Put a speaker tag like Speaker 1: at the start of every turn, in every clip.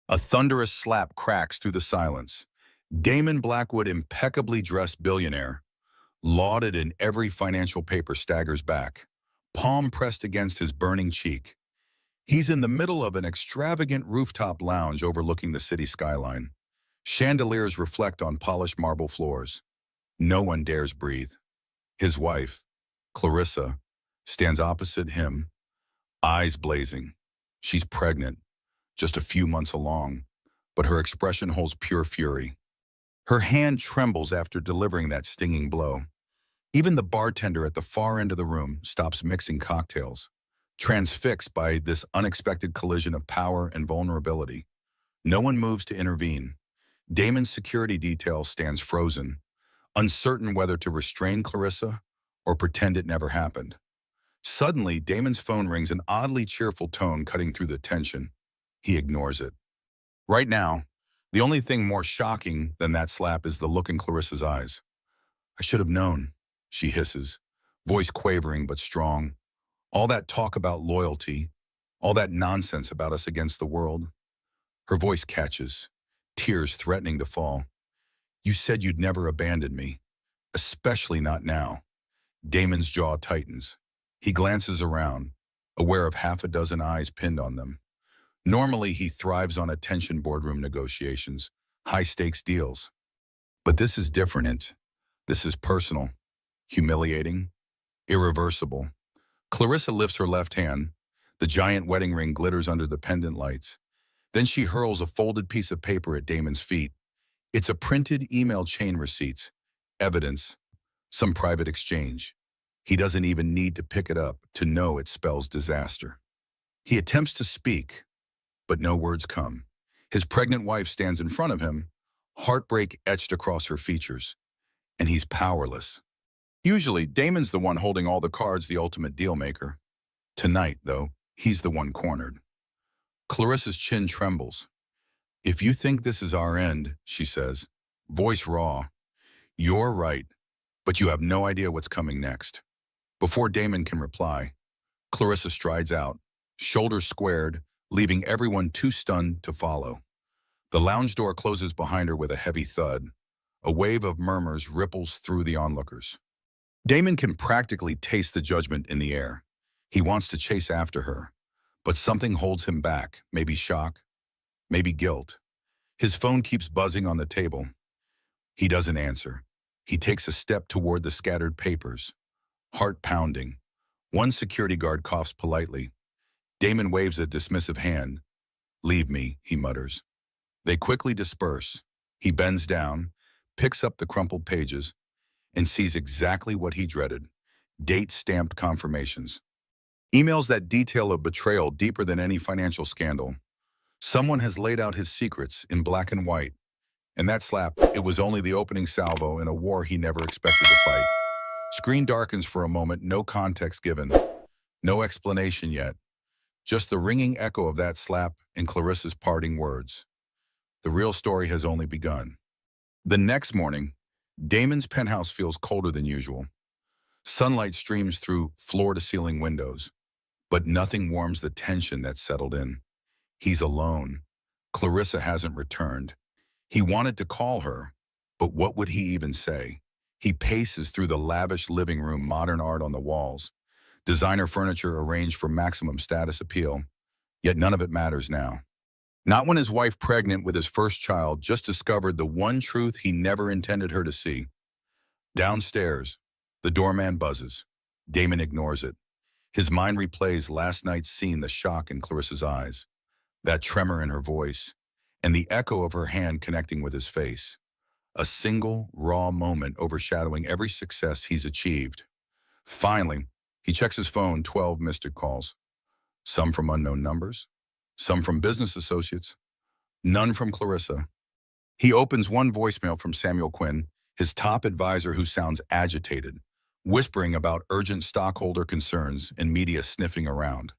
Speaker 1: A thunderous slap cracks through the silence. Damon Blackwood, impeccably dressed billionaire, lauded in every financial paper, staggers back, palm pressed against his burning cheek. He's in the middle of an extravagant rooftop lounge overlooking the city skyline. Chandeliers reflect on polished marble floors. No one dares breathe. His wife, Clarissa, stands opposite him, eyes blazing. She's pregnant, just a few months along, but her expression holds pure fury. Her hand trembles after delivering that stinging blow. Even the bartender at the far end of the room stops mixing cocktails, transfixed by this unexpected collision of power and vulnerability. No one moves to intervene. Damon's security detail stands frozen, uncertain whether to restrain Clarissa or pretend it never happened. Suddenly, Damon's phone rings, an oddly cheerful tone cutting through the tension. He ignores it. Right now, the only thing more shocking than that slap is the look in Clarissa's eyes. "I should have known," she hisses, voice quavering but strong. "All that talk about loyalty, all that nonsense about us against the world." Her voice catches, tears threatening to fall. "You said you'd never abandon me, especially not now." Damon's jaw tightens. He glances around, aware of half a dozen eyes pinned on them. Normally, he thrives on attention boardroom negotiations, high-stakes deals. But this is different. This is personal, humiliating, irreversible. Clarissa lifts her left hand. The giant wedding ring glitters under the pendant lights. Then she hurls a folded piece of paper at Damon's feet. It's a printed email chain, receipts, evidence, some private exchange. He doesn't even need to pick it up to know it spells disaster. He attempts to speak, but no words come. His pregnant wife stands in front of him, heartbreak etched across her features, and he's powerless. Usually, Damon's the one holding all the cards, the ultimate deal maker. Tonight, though, he's the one cornered. Clarissa's chin trembles. "If you think this is our end," she says, voice raw, "you're right, but you have no idea what's coming next." Before Damon can reply, Clarissa strides out, shoulders squared, leaving everyone too stunned to follow. The lounge door closes behind her with a heavy thud. A wave of murmurs ripples through the onlookers. Damon can practically taste the judgment in the air. He wants to chase after her, but something holds him back, maybe shock, maybe guilt. His phone keeps buzzing on the table. He doesn't answer. He takes a step toward the scattered papers, heart pounding. One security guard coughs politely. Damon waves a dismissive hand. "Leave me," he mutters. They quickly disperse. He bends down, picks up the crumpled pages, and sees exactly what he dreaded: date-stamped confirmations. Emails that detail a betrayal deeper than any financial scandal. Someone has laid out his secrets in black and white. And that slap, it was only the opening salvo in a war he never expected to fight. Screen darkens for a moment, no context given, no explanation yet. Just the ringing echo of that slap and Clarissa's parting words. The real story has only begun. The next morning, Damon's penthouse feels colder than usual. Sunlight streams through floor-to-ceiling windows, but nothing warms the tension that's settled in. He's alone. Clarissa hasn't returned. He wanted to call her, but what would he even say? He paces through the lavish living room, modern art on the walls, designer furniture arranged for maximum status appeal, yet none of it matters now. Not when his wife, pregnant with his first child, just discovered the one truth he never intended her to see. Downstairs, the doorman buzzes. Damon ignores it. His mind replays last night's scene, the shock in Clarissa's eyes, that tremor in her voice, and the echo of her hand connecting with his face. A single, raw moment overshadowing every success he's achieved. Finally, he checks his phone, 12 missed calls. Some from unknown numbers, some from business associates, none from Clarissa. He opens one voicemail from Samuel Quinn, his top advisor, who sounds agitated, whispering about urgent stockholder concerns and media sniffing around.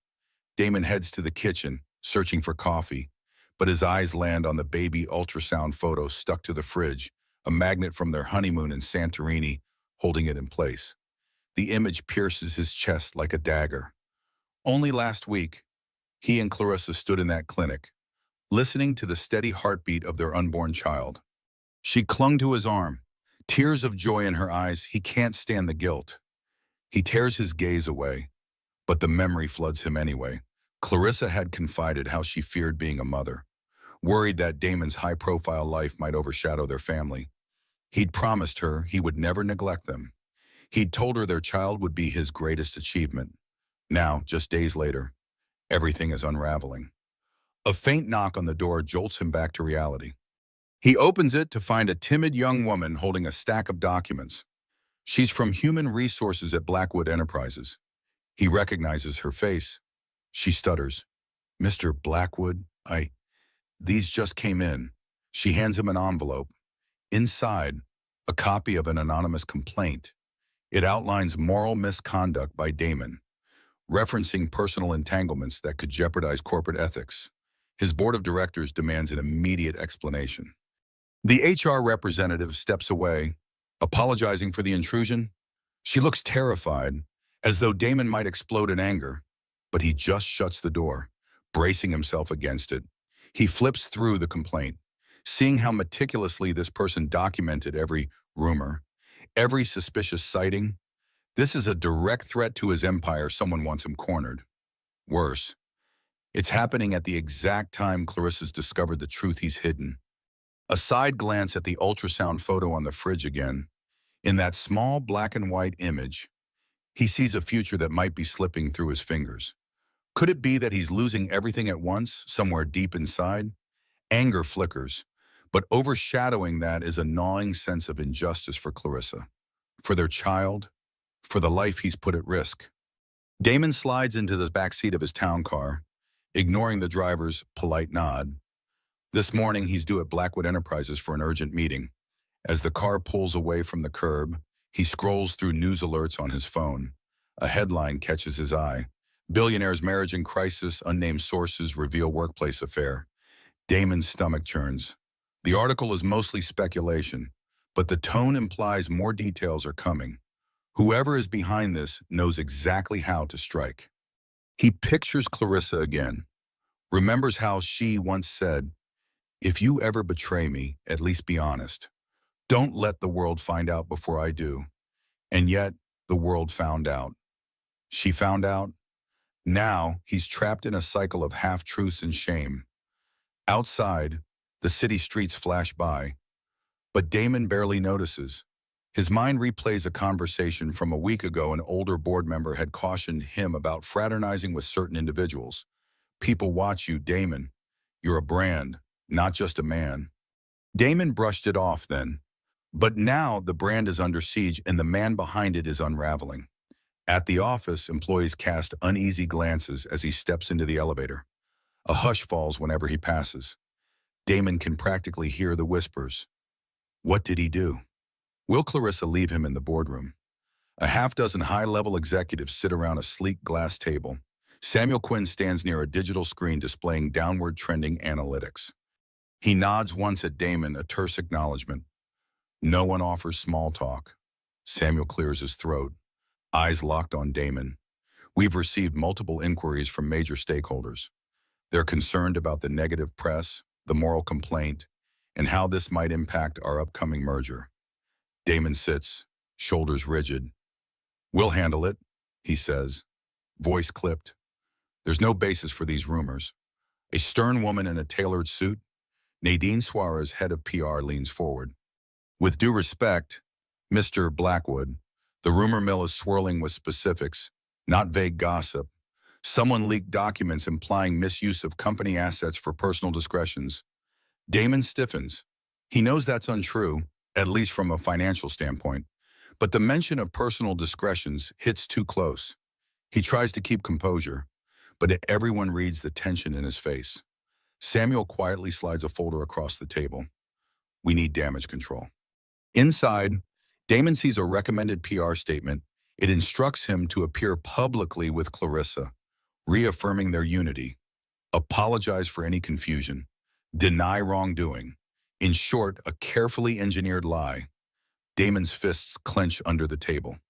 Speaker 1: Damon heads to the kitchen, searching for coffee, but his eyes land on the baby ultrasound photo stuck to the fridge, a magnet from their honeymoon in Santorini holding it in place. The image pierces his chest like a dagger. Only last week, he and Clarissa stood in that clinic, listening to the steady heartbeat of their unborn child. She clung to his arm, tears of joy in her eyes. He can't stand the guilt. He tears his gaze away, but the memory floods him anyway. Clarissa had confided how she feared being a mother, worried that Damon's high-profile life might overshadow their family. He'd promised her he would never neglect them. He'd told her their child would be his greatest achievement. Now, just days later, everything is unraveling. A faint knock on the door jolts him back to reality. He opens it to find a timid young woman holding a stack of documents. She's from Human Resources at Blackwood Enterprises. He recognizes her face. She stutters. "Mr. Blackwood, these just came in." She hands him an envelope. Inside, a copy of an anonymous complaint. It outlines moral misconduct by Damon, referencing personal entanglements that could jeopardize corporate ethics. His board of directors demands an immediate explanation. The HR representative steps away, apologizing for the intrusion. She looks terrified, as though Damon might explode in anger, but he just shuts the door, bracing himself against it. He flips through the complaint, seeing how meticulously this person documented every rumor, every suspicious sighting. This is a direct threat to his empire. Someone wants him cornered. Worse, it's happening at the exact time Clarissa's discovered the truth he's hidden. A side glance at the ultrasound photo on the fridge again. In that small black and white image, he sees a future that might be slipping through his fingers. Could it be that he's losing everything at once, somewhere deep inside? Anger flickers, but overshadowing that is a gnawing sense of injustice for Clarissa, for their child, for the life he's put at risk. Damon slides into the backseat of his town car, ignoring the driver's polite nod. This morning, he's due at Blackwood Enterprises for an urgent meeting. As the car pulls away from the curb, he scrolls through news alerts on his phone. A headline catches his eye. Billionaire's marriage in crisis, unnamed sources reveal workplace affair. Damon's stomach churns. The article is mostly speculation, but the tone implies more details are coming. Whoever is behind this knows exactly how to strike. He pictures Clarissa again, remembers how she once said, "If you ever betray me, at least be honest. Don't let the world find out before I do." And yet, the world found out. She found out. Now, he's trapped in a cycle of half-truths and shame. Outside, the city streets flash by, but Damon barely notices. His mind replays a conversation from a week ago. An older board member had cautioned him about fraternizing with certain individuals. "People watch you, Damon. You're a brand, not just a man." Damon brushed it off then, but now the brand is under siege and the man behind it is unraveling. At the office, employees cast uneasy glances as he steps into the elevator. A hush falls whenever he passes. Damon can practically hear the whispers. What did he do? Will Clarissa leave him in the boardroom? A half-dozen high-level executives sit around a sleek glass table. Samuel Quinn stands near a digital screen displaying downward trending analytics. He nods once at Damon, a terse acknowledgement. No one offers small talk. Samuel clears his throat, eyes locked on Damon. "We've received multiple inquiries from major stakeholders. They're concerned about the negative press, the moral complaint, and how this might impact our upcoming merger." Damon sits, shoulders rigid. "We'll handle it," he says, voice clipped. "There's no basis for these rumors." A stern woman in a tailored suit, Nadine Suarez, head of PR, leans forward. "With due respect, Mr. Blackwood, the rumor mill is swirling with specifics, not vague gossip. Someone leaked documents implying misuse of company assets for personal discretions." Damon stiffens. He knows that's untrue, at least from a financial standpoint, but the mention of personal discretions hits too close. He tries to keep composure, but everyone reads the tension in his face. Samuel quietly slides a folder across the table. "We need damage control." Inside, Damon sees a recommended PR statement. It instructs him to appear publicly with Clarissa, reaffirming their unity, apologize for any confusion, deny wrongdoing. In short, a carefully engineered lie. Damon's fists clench under the table.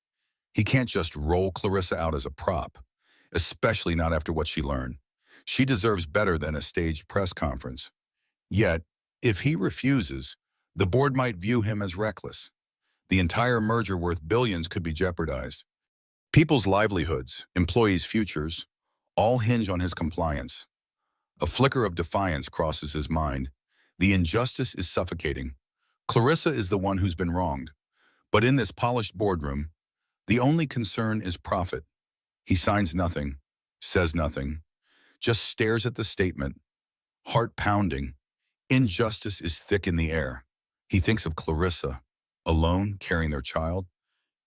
Speaker 1: He can't just roll Clarissa out as a prop, especially not after what she learned. She deserves better than a staged press conference. Yet, if he refuses, the board might view him as reckless. The entire merger worth billions could be jeopardized. People's livelihoods, employees' futures, all hinge on his compliance. A flicker of defiance crosses his mind. The injustice is suffocating. Clarissa is the one who's been wronged. But in this polished boardroom, the only concern is profit. He signs nothing, says nothing, just stares at the statement, heart pounding. Injustice is thick in the air. He thinks of Clarissa, alone, carrying their child.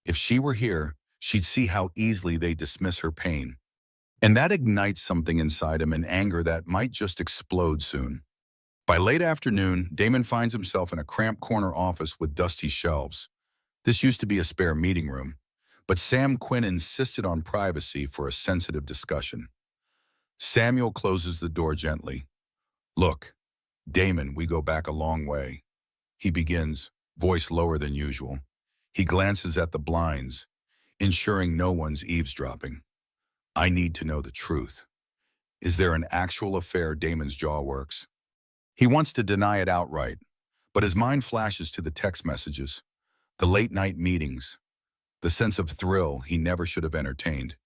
Speaker 1: If she were here, she'd see how easily they dismiss her pain. And that ignites something inside him, an anger that might just explode soon. By late afternoon, Damon finds himself in a cramped corner office with dusty shelves. This used to be a spare meeting room, but Sam Quinn insisted on privacy for a sensitive discussion. Samuel closes the door gently. "Look, Damon, we go back a long way." He begins, voice lower than usual. He glances at the blinds, ensuring no one's eavesdropping. "I need to know the truth. Is there an actual affair?" Damon's jaw works. He wants to deny it outright, but his mind flashes to the text messages, the late-night meetings, the sense of thrill he never should have entertained.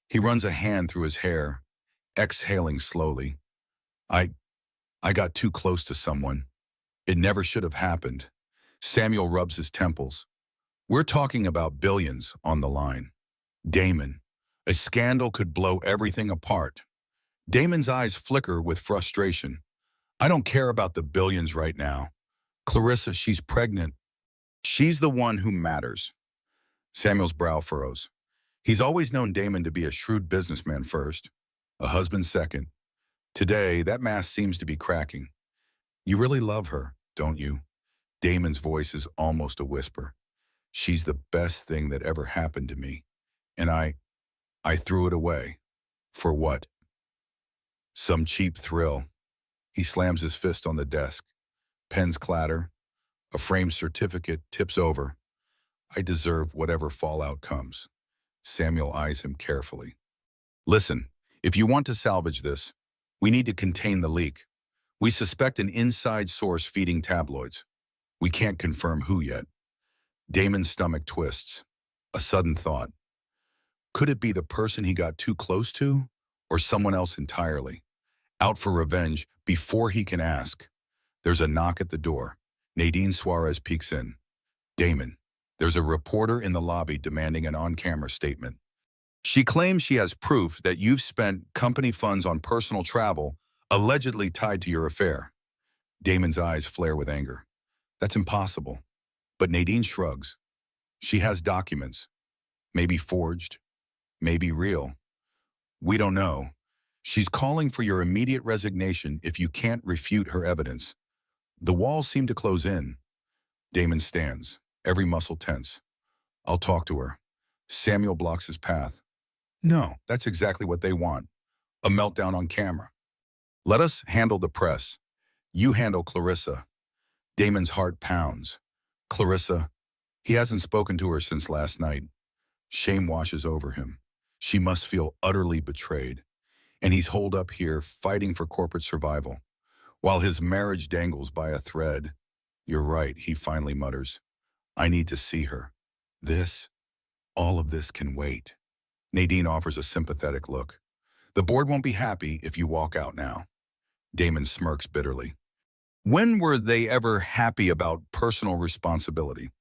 Speaker 1: He runs a hand through his hair, exhaling slowly. I got too close to someone. It never should have happened." Samuel rubs his temples. "We're talking about billions on the line. Damon, a scandal could blow everything apart." Damon's eyes flicker with frustration. "I don't care about the billions right now. Clarissa, she's pregnant. She's the one who matters." Samuel's brow furrows. He's always known Damon to be a shrewd businessman first, a husband second. Today, that mask seems to be cracking. "You really love her, don't you?" Damon's voice is almost a whisper. "She's the best thing that ever happened to me. And I threw it away. For what? Some cheap thrill." He slams his fist on the desk. Pens clatter. A framed certificate tips over. "I deserve whatever fallout comes." Samuel eyes him carefully. "Listen, if you want to salvage this, we need to contain the leak. We suspect an inside source feeding tabloids. We can't confirm who yet." Damon's stomach twists. A sudden thought. Could it be the person he got too close to? Or someone else entirely? Out for revenge before he can ask. There's a knock at the door. Nadine Suarez peeks in. "Damon, there's a reporter in the lobby demanding an on-camera statement. She claims she has proof that you've spent company funds on personal travel allegedly tied to your affair." Damon's eyes flare with anger. "That's impossible." But Nadine shrugs. "She has documents. Maybe forged. Maybe real. We don't know. She's calling for your immediate resignation if you can't refute her evidence." The walls seem to close in. Damon stands, every muscle tense. "I'll talk to her." Samuel blocks his path. "No, that's exactly what they want. A meltdown on camera. Let us handle the press. You handle Clarissa." Damon's heart pounds. Clarissa. He hasn't spoken to her since last night. Shame washes over him. She must feel utterly betrayed. And he's holed up here fighting for corporate survival, while his marriage dangles by a thread. "You're right," he finally mutters. "I need to see her. All of this can wait." Nadine offers a sympathetic look. "The board won't be happy if you walk out now." Damon smirks bitterly. When were they ever happy about personal responsibility?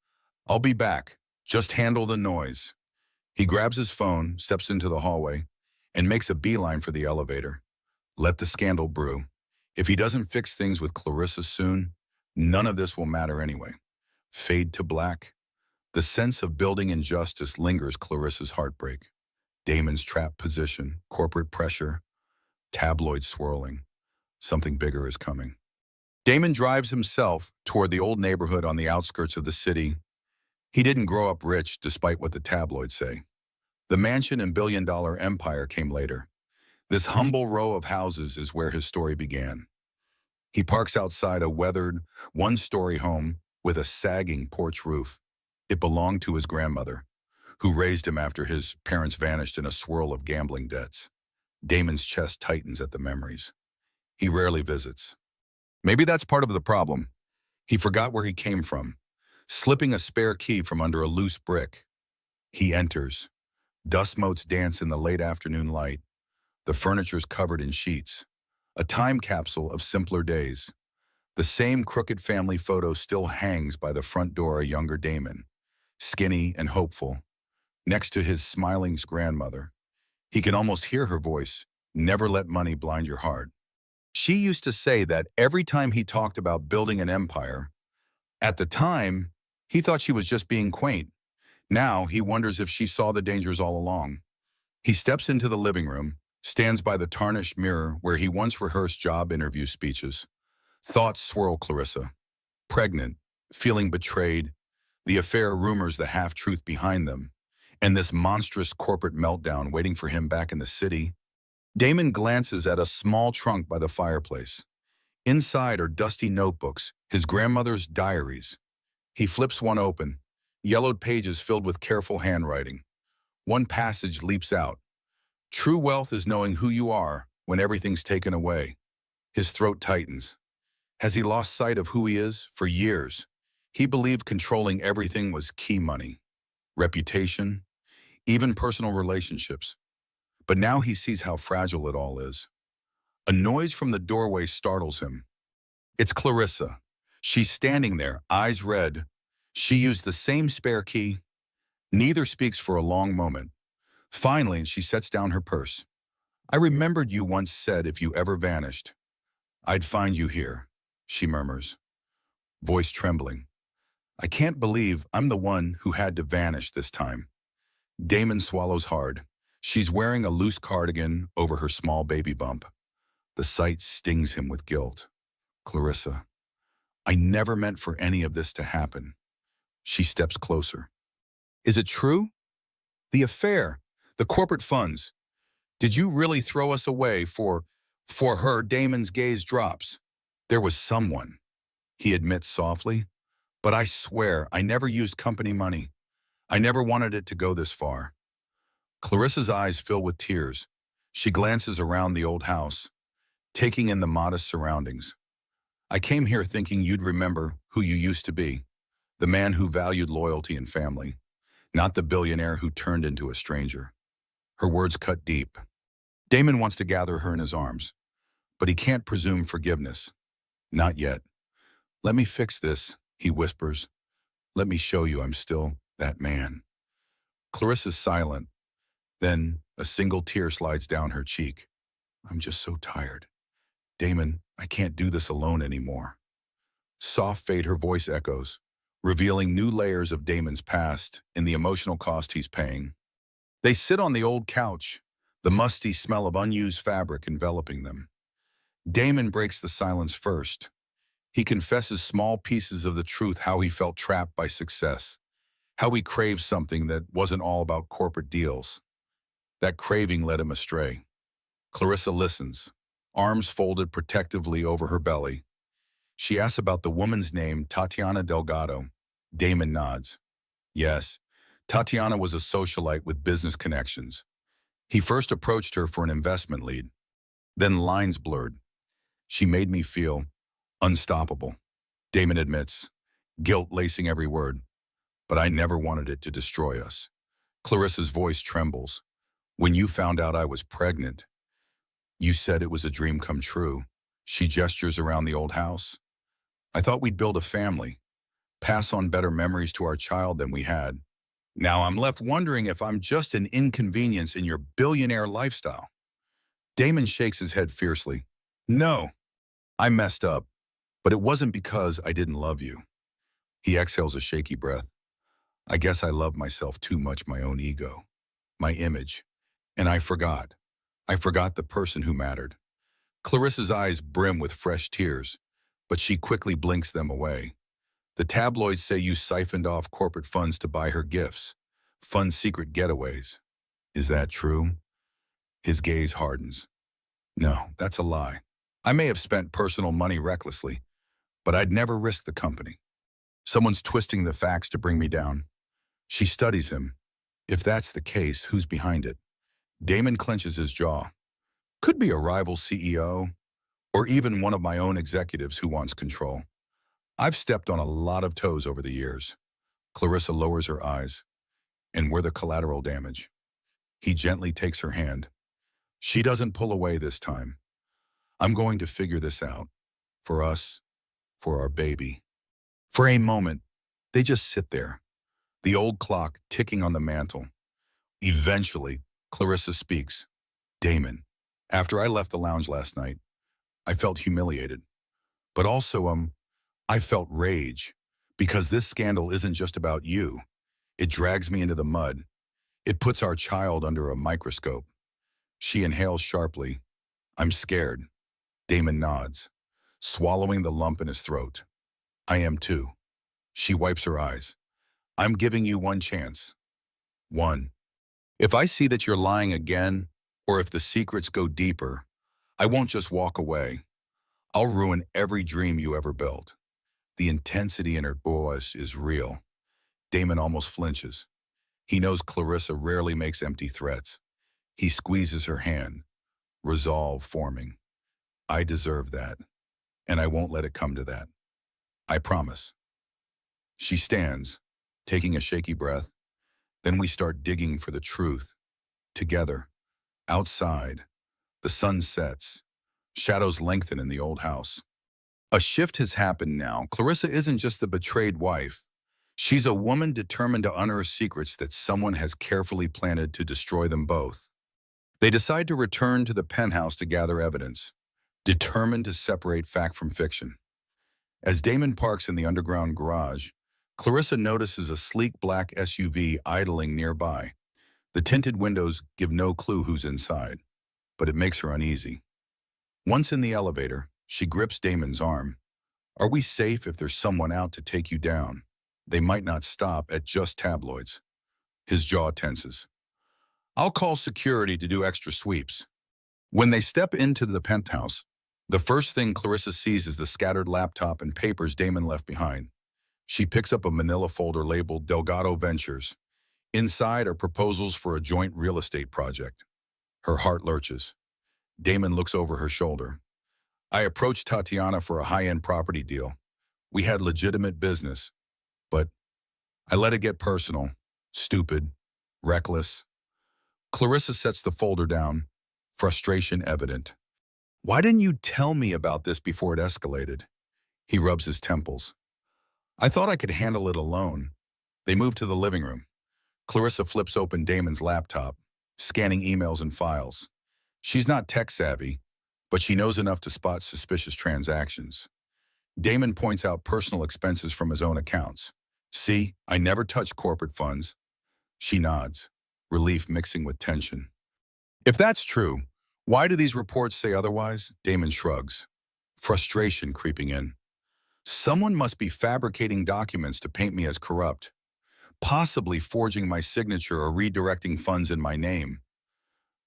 Speaker 1: "I'll be back. Just handle the noise." He grabs his phone, steps into the hallway, and makes a beeline for the elevator. Let the scandal brew. If he doesn't fix things with Clarissa soon, none of this will matter anyway. Fade to black. The sense of building injustice lingers. Clarissa's heartbreak. Damon's trapped position, corporate pressure, tabloids swirling. Something bigger is coming. Damon drives himself toward the old neighborhood on the outskirts of the city. He didn't grow up rich, despite what the tabloids say. The mansion and billion-dollar empire came later. This humble row of houses is where his story began. He parks outside a weathered, one-story home with a sagging porch roof. It belonged to his grandmother, who raised him after his parents vanished in a swirl of gambling debts. Damon's chest tightens at the memories. He rarely visits. Maybe that's part of the problem. He forgot where he came from, slipping a spare key from under a loose brick. He enters. Dust motes dance in the late afternoon light. The furniture's covered in sheets. A time capsule of simpler days. The same crooked family photo still hangs by the front door, a younger Damon, skinny and hopeful, next to his smiling grandmother. He can almost hear her voice, "Never let money blind your heart." She used to say that every time he talked about building an empire, at the time, he thought she was just being quaint. Now he wonders if she saw the dangers all along. He steps into the living room, stands by the tarnished mirror where he once rehearsed job interview speeches. Thoughts swirl Clarissa. Pregnant, feeling betrayed, the affair rumors the half-truth behind them, and this monstrous corporate meltdown waiting for him back in the city. Damon glances at a small trunk by the fireplace. Inside are dusty notebooks, his grandmother's diaries. He flips one open, yellowed pages filled with careful handwriting. One passage leaps out. "True wealth is knowing who you are when everything's taken away." His throat tightens. Has he lost sight of who he is? For years, he believed controlling everything was key: money, reputation, even personal relationships. But now he sees how fragile it all is. A noise from the doorway startles him. It's Clarissa. She's standing there, eyes red. She used the same spare key. Neither speaks for a long moment. Finally, she sets down her purse. "I remembered you once said if you ever vanished, I'd find you here," she murmurs, voice trembling. "I can't believe I'm the one who had to vanish this time." Damon swallows hard. She's wearing a loose cardigan over her small baby bump. The sight stings him with guilt. "Clarissa, I never meant for any of this to happen." She steps closer. "Is it true? The affair, the corporate funds. Did you really throw us away for her?" Damon's gaze drops. "There was someone," he admits softly, "but I swear I never used company money. I never wanted it to go this far." Clarissa's eyes fill with tears. She glances around the old house, taking in the modest surroundings. "I came here thinking you'd remember who you used to be, the man who valued loyalty and family, not the billionaire who turned into a stranger." Her words cut deep. Damon wants to gather her in his arms, but he can't presume forgiveness. Not yet. "Let me fix this," he whispers. "Let me show you I'm still that man." Clarissa's silent. Then a single tear slides down her cheek. "I'm just so tired. Damon, I can't do this alone anymore." Soft fade her voice echoes, revealing new layers of Damon's past and the emotional cost he's paying. They sit on the old couch, the musty smell of unused fabric enveloping them. Damon breaks the silence first. He confesses small pieces of the truth: how he felt trapped by success, how he craved something that wasn't all about corporate deals. That craving led him astray. Clarissa listens, arms folded protectively over her belly. She asks about the woman's name, Tatiana Delgado. Damon nods. Yes, Tatiana was a socialite with business connections. He first approached her for an investment lead. Then lines blurred. "She made me feel unstoppable," Damon admits, guilt lacing every word. "But I never wanted it to destroy us." Clarissa's voice trembles. "When you found out I was pregnant, you said it was a dream come true." She gestures around the old house. "I thought we'd build a family, pass on better memories to our child than we had. Now I'm left wondering if I'm just an inconvenience in your billionaire lifestyle." Damon shakes his head fiercely. "No, I messed up, but it wasn't because I didn't love you." He exhales a shaky breath. "I guess I loved myself too much, my own ego, my image. And I forgot. I forgot the person who mattered." Clarissa's eyes brim with fresh tears, but she quickly blinks them away. "The tabloids say you siphoned off corporate funds to buy her gifts, fund secret getaways. Is that true?" His gaze hardens. "No, that's a lie. I may have spent personal money recklessly, but I'd never risk the company. Someone's twisting the facts to bring me down." She studies him. "If that's the case, who's behind it?" Damon clenches his jaw. "Could be a rival CEO, or even one of my own executives who wants control. I've stepped on a lot of toes over the years. Clarissa lowers her eyes. And we're the collateral damage. He gently takes her hand. She doesn't pull away this time. I'm going to figure this out. For us, for our baby. For a moment, they just sit there, the old clock ticking on the mantel. Eventually, Clarissa speaks. Damon, after I left the lounge last night, I felt humiliated. But also, I felt rage. Because this scandal isn't just about you. It drags me into the mud. It puts our child under a microscope. She inhales sharply. I'm scared. Damon nods, swallowing the lump in his throat. I am too. She wipes her eyes. I'm giving you one chance. One. If I see that you're lying again, or if the secrets go deeper, I won't just walk away. I'll ruin every dream you ever built. The intensity in her voice is real. Damon almost flinches. He knows Clarissa rarely makes empty threats. He squeezes her hand, resolve forming. I deserve that, and I won't let it come to that. I promise. She stands, taking a shaky breath. Then we start digging for the truth. Together, outside, the sun sets. Shadows lengthen in the old house. A shift has happened now. Clarissa isn't just the betrayed wife. She's a woman determined to unearth secrets that someone has carefully planted to destroy them both. They decide to return to the penthouse to gather evidence, determined to separate fact from fiction. As Damon parks in the underground garage, Clarissa notices a sleek black SUV idling nearby. The tinted windows give no clue who's inside, but it makes her uneasy. Once in the elevator, she grips Damon's arm. Are we safe if there's someone out to take you down? They might not stop at just tabloids. His jaw tenses. I'll call security to do extra sweeps. When they step into the penthouse, the first thing Clarissa sees is the scattered laptop and papers Damon left behind. She picks up a manila folder labeled Delgado Ventures. Inside are proposals for a joint real estate project. Her heart lurches. Damon looks over her shoulder. I approached Tatiana for a high-end property deal. We had legitimate business, but I let it get personal, stupid, reckless. Clarissa sets the folder down, frustration evident. Why didn't you tell me about this before it escalated? He rubs his temples. I thought I could handle it alone. They move to the living room. Clarissa flips open Damon's laptop, scanning emails and files. She's not tech-savvy, but she knows enough to spot suspicious transactions. Damon points out personal expenses from his own accounts. See, I never touch corporate funds. She nods, relief mixing with tension. If that's true, why do these reports say otherwise? Damon shrugs, frustration creeping in. Someone must be fabricating documents to paint me as corrupt, possibly forging my signature or redirecting funds in my name.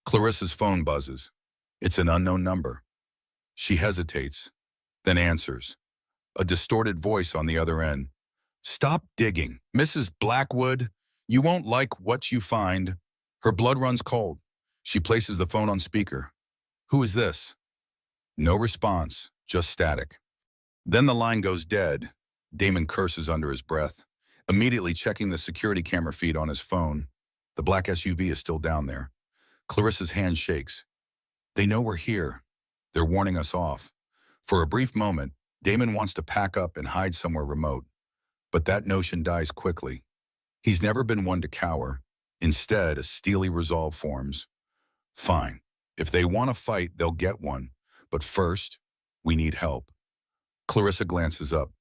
Speaker 1: Clarissa's phone buzzes. It's an unknown number. She hesitates, then answers. A distorted voice on the other end. Stop digging. Mrs. Blackwood, you won't like what you find. Her blood runs cold. She places the phone on speaker. Who is this? No response, just static. Then the line goes dead. Damon curses under his breath, immediately checking the security camera feed on his phone. The black SUV is still down there. Clarissa's hand shakes. They know we're here. They're warning us off. For a brief moment, Damon wants to pack up and hide somewhere remote. But that notion dies quickly. He's never been one to cower. Instead, a steely resolve forms. Fine. If they want to fight, they'll get one. But first, we need help. Clarissa glances up.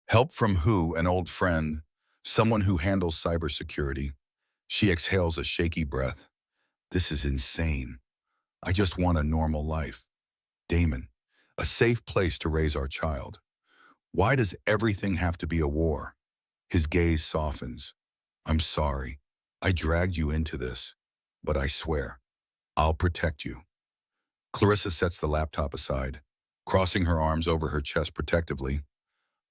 Speaker 1: Help from who? An old friend? Someone who handles cybersecurity? She exhales a shaky breath. This is insane. I just want a normal life. Damon, a safe place to raise our child. Why does everything have to be a war? His gaze softens. I'm sorry. I dragged you into this, but I swear, I'll protect you. Clarissa sets the laptop aside, crossing her arms over her chest protectively.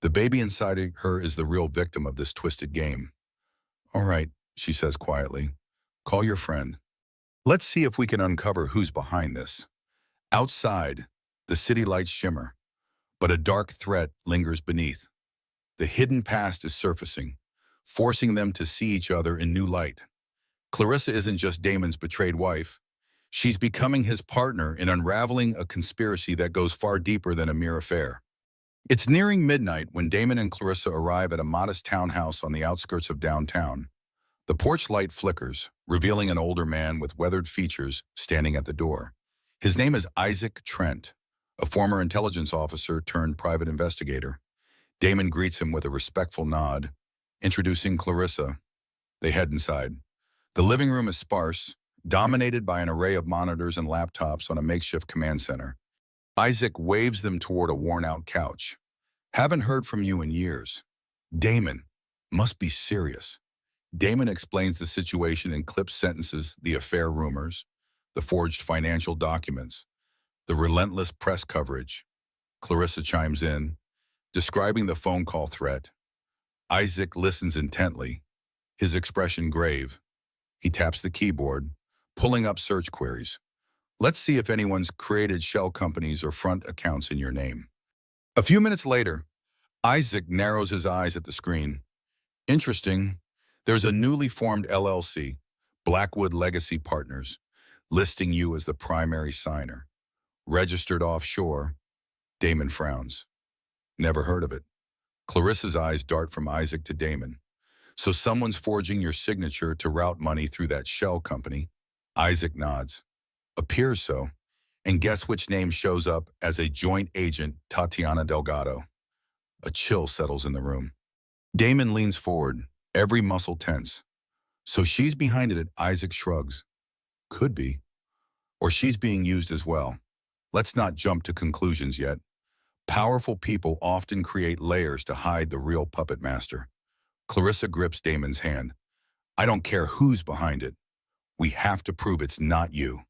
Speaker 1: The baby inside her is the real victim of this twisted game. All right, she says quietly. Call your friend. Let's see if we can uncover who's behind this. Outside, the The city lights shimmer, but a dark threat lingers beneath. The hidden past is surfacing, forcing them to see each other in new light. Clarissa isn't just Damon's betrayed wife. She's becoming his partner in unraveling a conspiracy that goes far deeper than a mere affair. It's nearing midnight when Damon and Clarissa arrive at a modest townhouse on the outskirts of downtown. The porch light flickers, revealing an older man with weathered features standing at the door. His name is Isaac Trent, a former intelligence officer turned private investigator. Damon greets him with a respectful nod, introducing Clarissa. They head inside. The living room is sparse, dominated by an array of monitors and laptops on a makeshift command center. Isaac waves them toward a worn-out couch. Haven't heard from you in years. Damon, must be serious. Damon explains the situation in clipped sentences, the affair rumors, the forged financial documents, the relentless press coverage. Clarissa chimes in, describing the phone call threat. Isaac listens intently, his expression grave. He taps the keyboard, pulling up search queries. Let's see if anyone's created shell companies or front accounts in your name. A few minutes later, Isaac narrows his eyes at the screen. Interesting. There's a newly formed LLC, Blackwood Legacy Partners, listing you as the primary signer. Registered offshore. Damon frowns. Never heard of it. Clarissa's eyes dart from Isaac to Damon. So someone's forging your signature to route money through that shell company? Isaac nods. Appears so. And guess which name shows up as a joint agent, Tatiana Delgado. A chill settles in the room. Damon leans forward, every muscle tense. So she's behind it, Isaac shrugs. Could be. Or she's being used as well. Let's not jump to conclusions yet. Powerful people often create layers to hide the real puppet master. Clarissa grips Damon's hand. I don't care who's behind it. We have to prove it's not you.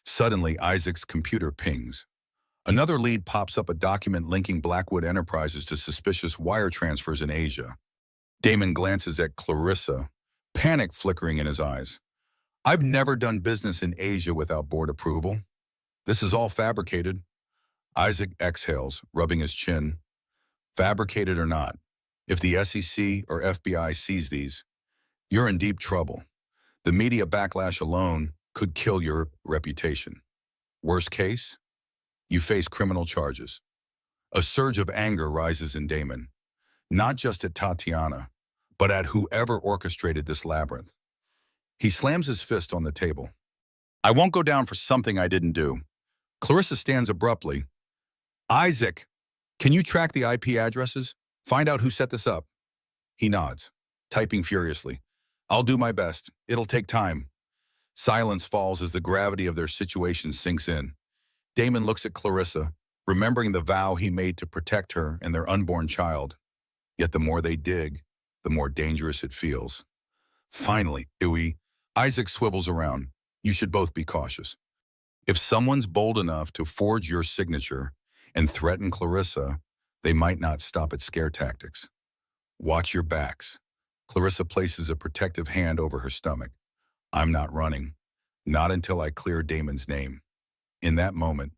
Speaker 1: Suddenly, Isaac's computer pings. Another lead pops up, a document linking Blackwood Enterprises to suspicious wire transfers in Asia. Damon glances at Clarissa, panic flickering in his eyes. I've never done business in Asia without board approval. This is all fabricated. Isaac exhales, rubbing his chin. Fabricated or not, if the SEC or FBI sees these, you're in deep trouble. The media backlash alone could kill your reputation. Worst case, you face criminal charges. A surge of anger rises in Damon, not just at Tatiana, but at whoever orchestrated this labyrinth. He slams his fist on the table. I won't go down for something I didn't do. Clarissa stands abruptly. Isaac, can you track the IP addresses? Find out who set this up. He nods, typing furiously. I'll do my best. It'll take time. Silence falls as the gravity of their situation sinks in. Damon looks at Clarissa, remembering the vow he made to protect her and their unborn child. Yet the more they dig, the more dangerous it feels. Finally, Isaac swivels around. You should both be cautious. If someone's bold enough to forge your signature and threaten Clarissa, they might not stop at scare tactics. Watch your backs. Clarissa places a protective hand over her stomach. I'm not running. Not until I clear Damon's name. In that moment,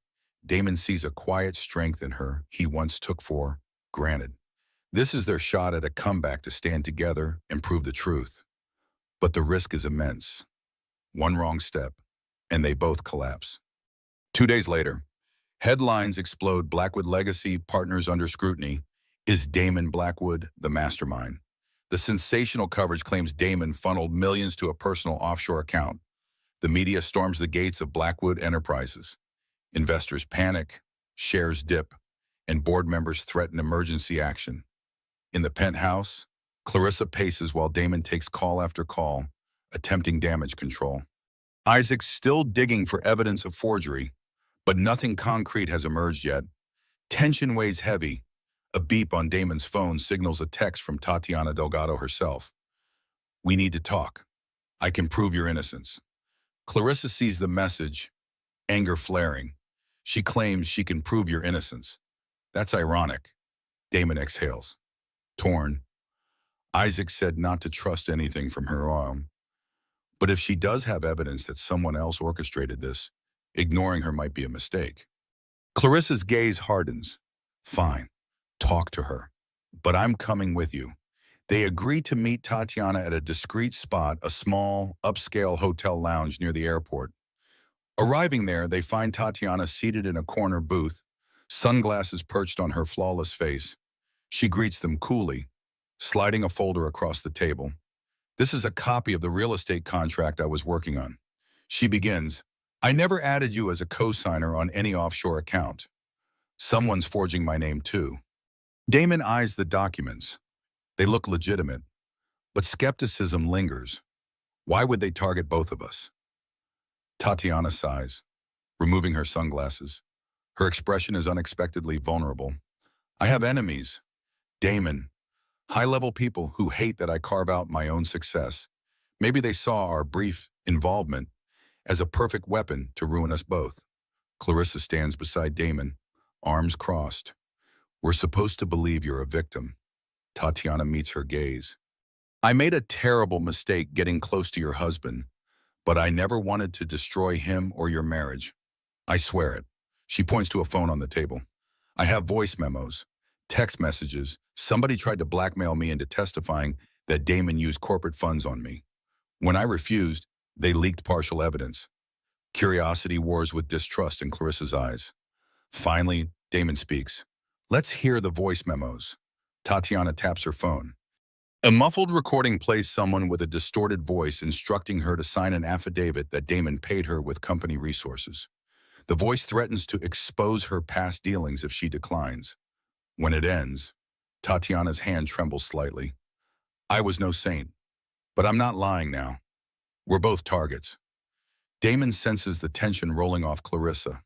Speaker 1: Damon sees a quiet strength in her he once took for granted. This is their shot at a comeback to stand together and prove the truth. But the risk is immense. One wrong step, and they both collapse. 2 days later, headlines explode. Blackwood Legacy Partners under scrutiny. Is Damon Blackwood the mastermind? The sensational coverage claims Damon funneled millions to a personal offshore account. The media storms the gates of Blackwood Enterprises. Investors panic, shares dip, and board members threaten emergency action. In the penthouse, Clarissa paces while Damon takes call after call, attempting damage control. Isaac's still digging for evidence of forgery, but nothing concrete has emerged yet. Tension weighs heavy. A beep on Damon's phone signals a text from Tatiana Delgado herself. We need to talk. I can prove your innocence. Clarissa sees the message, anger flaring. She claims she can prove your innocence. That's ironic. Damon exhales. Torn. Isaac said not to trust anything from her arm. But if she does have evidence that someone else orchestrated this, ignoring her might be a mistake. Clarissa's gaze hardens. Fine, talk to her. But I'm coming with you. They agree to meet Tatiana at a discreet spot, a small, upscale hotel lounge near the airport. Arriving there, they find Tatiana seated in a corner booth, sunglasses perched on her flawless face. She greets them coolly, sliding a folder across the table. This is a copy of the real estate contract I was working on. She begins, I never added you as a co-signer on any offshore account. Someone's forging my name too. Damon eyes the documents. They look legitimate, but skepticism lingers. Why would they target both of us? Tatiana sighs, removing her sunglasses. Her expression is unexpectedly vulnerable. I have enemies. Damon, high-level people who hate that I carve out my own success. Maybe they saw our brief involvement as a perfect weapon to ruin us both. Clarissa stands beside Damon, arms crossed. We're supposed to believe you're a victim. Tatiana meets her gaze. I made a terrible mistake getting close to your husband, but I never wanted to destroy him or your marriage. I swear it. She points to a phone on the table. I have voice memos, text messages. Somebody tried to blackmail me into testifying that Damon used corporate funds on me. When I refused, they leaked partial evidence. Curiosity wars with distrust in Clarissa's eyes. Finally, Damon speaks. Let's hear the voice memos. Tatiana taps her phone. A muffled recording plays someone with a distorted voice instructing her to sign an affidavit that Damon paid her with company resources. The voice threatens to expose her past dealings if she declines. When it ends, Tatiana's hand trembles slightly. I was no saint, but I'm not lying now. We're both targets. Damon senses the tension rolling off Clarissa.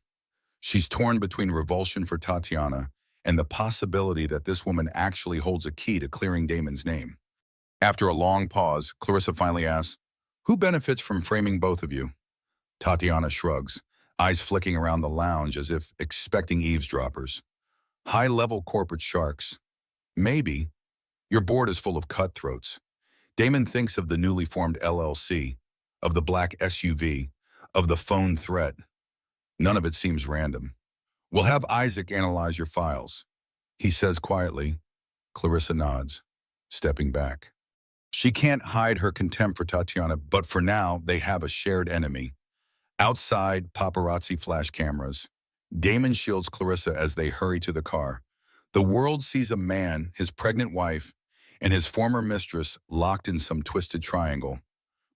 Speaker 1: She's torn between revulsion for Tatiana and the possibility that this woman actually holds a key to clearing Damon's name. After a long pause, Clarissa finally asks, who benefits from framing both of you? Tatiana shrugs, eyes flicking around the lounge as if expecting eavesdroppers. High-level corporate sharks. Maybe. Your board is full of cutthroats. Damon thinks of the newly formed LLC, of the black SUV, of the phone threat. None of it seems random. We'll have Isaac analyze your files. He says quietly. Clarissa nods, stepping back. She can't hide her contempt for Tatiana, but for now, they have a shared enemy. Outside, paparazzi flash cameras. Damon shields Clarissa as they hurry to the car. The world sees a man, his pregnant wife, and his former mistress locked in some twisted triangle.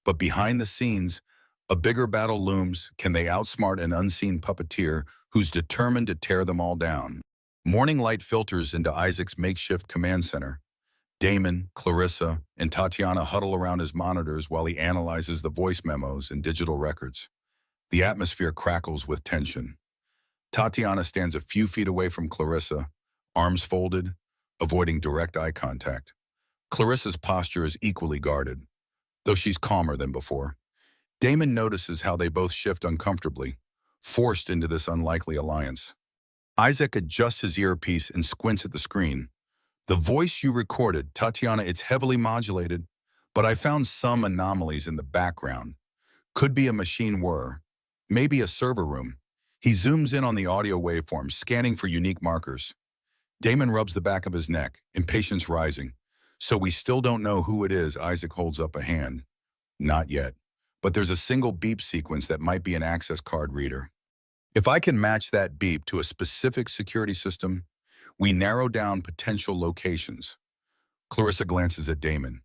Speaker 1: But behind the scenes, a bigger battle looms. Can they outsmart an unseen puppeteer who's determined to tear them all down? Morning light filters into Isaac's makeshift command center. Damon, Clarissa, and Tatiana huddle around his monitors while he analyzes the voice memos and digital records. The atmosphere crackles with tension. Tatiana stands a few feet away from Clarissa, arms folded, avoiding direct eye contact. Clarissa's posture is equally guarded, though she's calmer than before. Damon notices how they both shift uncomfortably, forced into this unlikely alliance. Isaac adjusts his earpiece and squints at the screen. The voice you recorded, Tatiana, it's heavily modulated, but I found some anomalies in the background. Could be a machine whir, maybe a server room. He zooms in on the audio waveform, scanning for unique markers. Damon rubs the back of his neck, impatience rising. So we still don't know who it is. Isaac holds up a hand. Not yet, but there's a single beep sequence that might be an access card reader. If I can match that beep to a specific security system, we narrow down potential locations. Clarissa glances at Damon.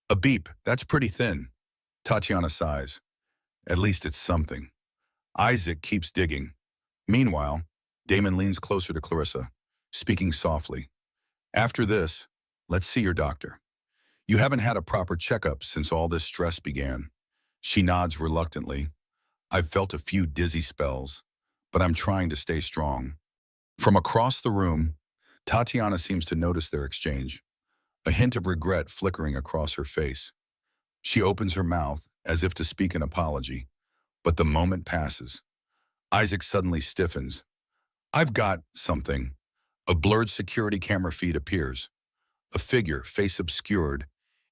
Speaker 1: A beep, that's pretty thin. Tatiana sighs. At least it's something. Isaac keeps digging. Meanwhile, Damon leans closer to Clarissa, speaking softly. After this, let's see your doctor. You haven't had a proper checkup since all this stress began. She nods reluctantly. I've felt a few dizzy spells, but I'm trying to stay strong. From across the room, Tatiana seems to notice their exchange, a hint of regret flickering across her face. She opens her mouth as if to speak an apology, but the moment passes. Isaac suddenly stiffens. I've got something. A blurred security camera feed appears. A figure, face obscured,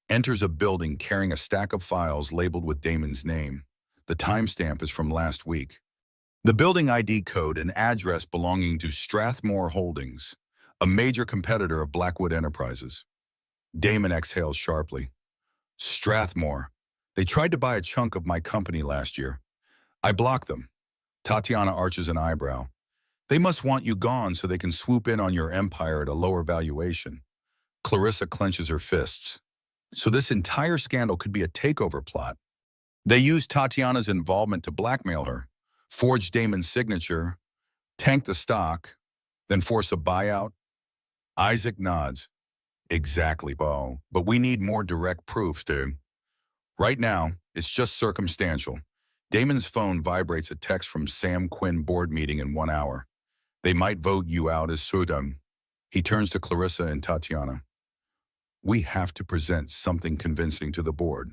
Speaker 1: enters a building carrying a stack of files labeled with Damon's name. The timestamp is from last week. The building ID code and address belonging to Strathmore Holdings, a major competitor of Blackwood Enterprises. Damon exhales sharply. Strathmore. They tried to buy a chunk of my company last year. I blocked them. Tatiana arches an eyebrow. They must want you gone so they can swoop in on your empire at a lower valuation. Clarissa clenches her fists. So this entire scandal could be a takeover plot. They used Tatiana's involvement to blackmail her, forge Damon's signature, tank the stock, then force a buyout. Isaac nods. Exactly, Bo. But we need more direct proof, dude. Right now, it's just circumstantial. Damon's phone vibrates a text from Sam Quinn board meeting in 1 hour. They might vote you out as Sudam. He turns to Clarissa and Tatiana. We have to present something convincing to the board.